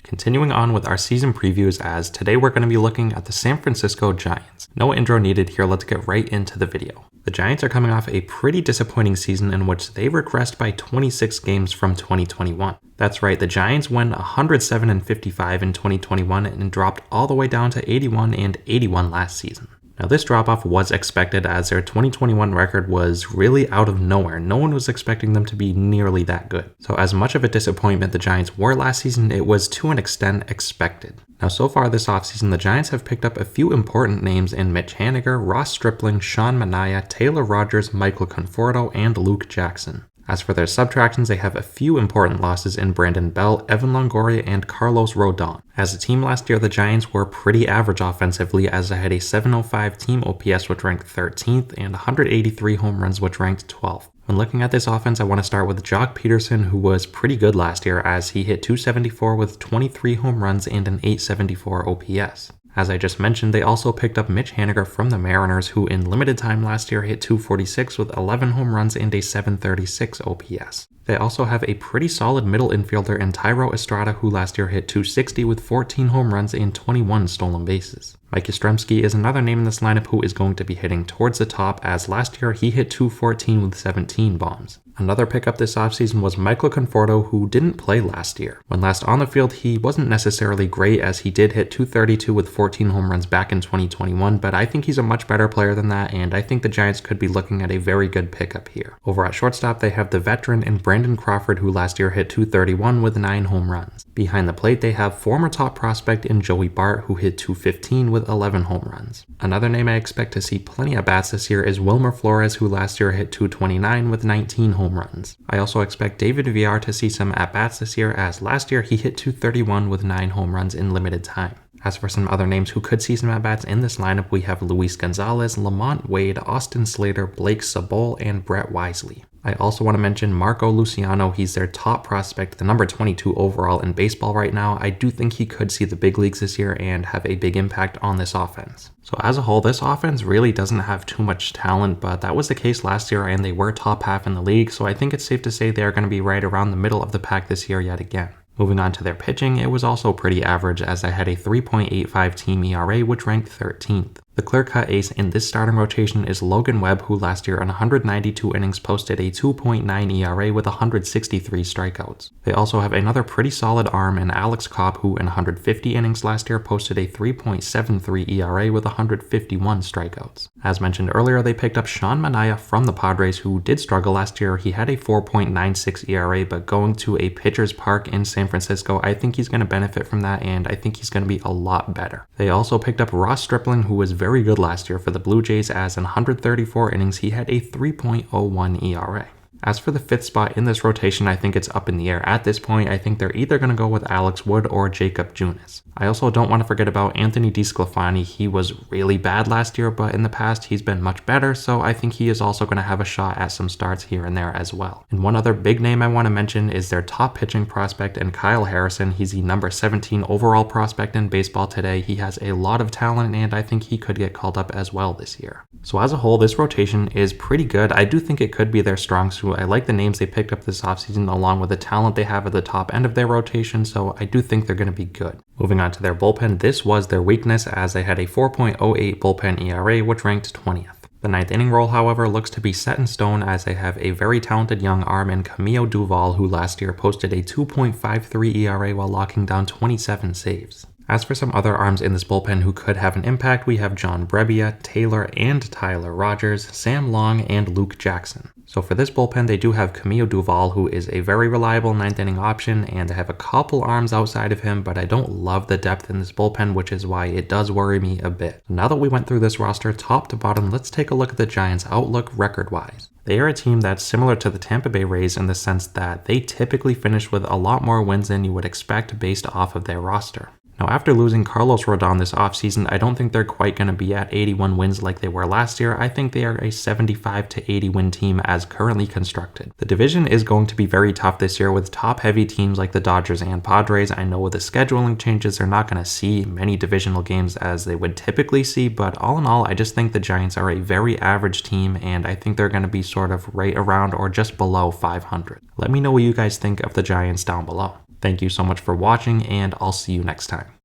Continuing on with our season previews, as today we're going to be looking at the San Francisco Giants. No intro needed here, let's get right into the video. The Giants are coming off a pretty disappointing season in which they regressed by 26 games from 2021. That's right, the Giants went 107-55 in 2021 and dropped all the way down to 81-81 last season. Now this drop-off was expected as their 2021 record was really out of nowhere. No one was expecting them to be nearly that good. So as much of a disappointment the Giants were last season, it was to an extent expected. Now so far this offseason, the Giants have picked up a few important names in Mitch Haniger, Ross Stripling, Sean Manaea, Taylor Rogers, Michael Conforto, and Luke Jackson. As for their subtractions, they have a few important losses in Brandon Bell, Evan Longoria, and Carlos Rodon. As a team last year, the Giants were pretty average offensively as they had a 705 team OPS which ranked 13th and 183 home runs which ranked 12th. When looking at this offense, I want to start with Jock Peterson, who was pretty good last year as he hit 274 with 23 home runs and an 874 OPS. As I just mentioned, they also picked up Mitch Haniger from the Mariners, who in limited time last year hit 246 with 11 home runs and a 736 OPS. They also have a pretty solid middle infielder in Thairo Estrada, who last year hit 260 with 14 home runs and 21 stolen bases. Mike Yastrzemski is another name in this lineup who is going to be hitting towards the top, as last year he hit 214 with 17 bombs. Another pickup this offseason was Michael Conforto, who didn't play last year. When last on the field, he wasn't necessarily great as he did hit 232 with 14 home runs back in 2021, but I think he's a much better player than that, and I think the Giants could be looking at a very good pickup here. Over at shortstop, they have the veteran in Brandon Crawford, who last year hit 231 with 9 home runs. Behind the plate, they have former top prospect in Joey Bart, who hit 215 with 11 home runs. Another name I expect to see plenty of bats this year is Wilmer Flores, who last year hit 229 with 19 home runs. I also expect David Villar to see some at-bats this year, as last year he hit 231 with 9 home runs in limited time. As for some other names who could see some at-bats in this lineup, we have Luis Gonzalez, Lamont Wade, Austin Slater, Blake Sabol, and Brett Wisely. I also want to mention Marco Luciano. He's their top prospect, the number 22 overall in baseball right now. I do think he could see the big leagues this year and have a big impact on this offense. So as a whole, this offense really doesn't have too much talent, but that was the case last year and they were top half in the league, so I think it's safe to say they're going to be right around the middle of the pack this year yet again. Moving on to their pitching, it was also pretty average as they had a 3.85 team ERA which ranked 13th. The clear-cut ace in this starting rotation is Logan Webb, who last year in 192 innings posted a 2.9 ERA with 163 strikeouts. They also have another pretty solid arm in Alex Cobb, who in 150 innings last year posted a 3.73 ERA with 151 strikeouts. As mentioned earlier, they picked up Sean Manaea from the Padres, who did struggle last year. He had a 4.96 ERA, but going to a pitcher's park in San Francisco, I think he's going to benefit from that, and I think he's going to be a lot better. They also picked up Ross Stripling, who was very good last year for the Blue Jays, as in 134 innings he had a 3.01 ERA. As for the fifth spot in this rotation, I think it's up in the air at this point. I think they're either going to go with Alex Wood or Jacob Junis. I also don't want to forget about Anthony DeSclafani. He was really bad last year, but in the past he's been much better, so I think he is also going to have a shot at some starts here and there as well. And one other big name I want to mention is their top pitching prospect in Kyle Harrison. He's the number 17 overall prospect in baseball today. He has a lot of talent and I think he could get called up as well this year. So as a whole, this rotation is pretty good. I do think it could be their strong suit. I like the names they picked up this offseason along with the talent they have at the top end of their rotation, so I do think they're going to be good. Moving on to their bullpen, this was their weakness as they had a 4.08 bullpen ERA which ranked 20th. The ninth inning role, however, looks to be set in stone as they have a very talented young arm in Camilo Duval, who last year posted a 2.53 ERA while locking down 27 saves. As for some other arms in this bullpen who could have an impact, we have John Brebbia, Taylor and Tyler Rogers, Sam Long, and Luke Jackson. So for this bullpen, they do have Camilo Duval, who is a very reliable ninth inning option, and they have a couple arms outside of him, but I don't love the depth in this bullpen, which is why it does worry me a bit. Now that we went through this roster top to bottom, let's take a look at the Giants' outlook record-wise. They are a team that's similar to the Tampa Bay Rays in the sense that they typically finish with a lot more wins than you would expect based off of their roster. Now, after losing Carlos Rodon this offseason, I don't think they're quite going to be at 81 wins like they were last year. I think they are a 75 to 80 win team as currently constructed. The division is going to be very tough this year with top-heavy teams like the Dodgers and Padres. I know with the scheduling changes, they're not going to see many divisional games as they would typically see, but all in all, I just think the Giants are a very average team, and I think they're going to be sort of right around or just below 500. Let me know what you guys think of the Giants down below. Thank you so much for watching, and I'll see you next time.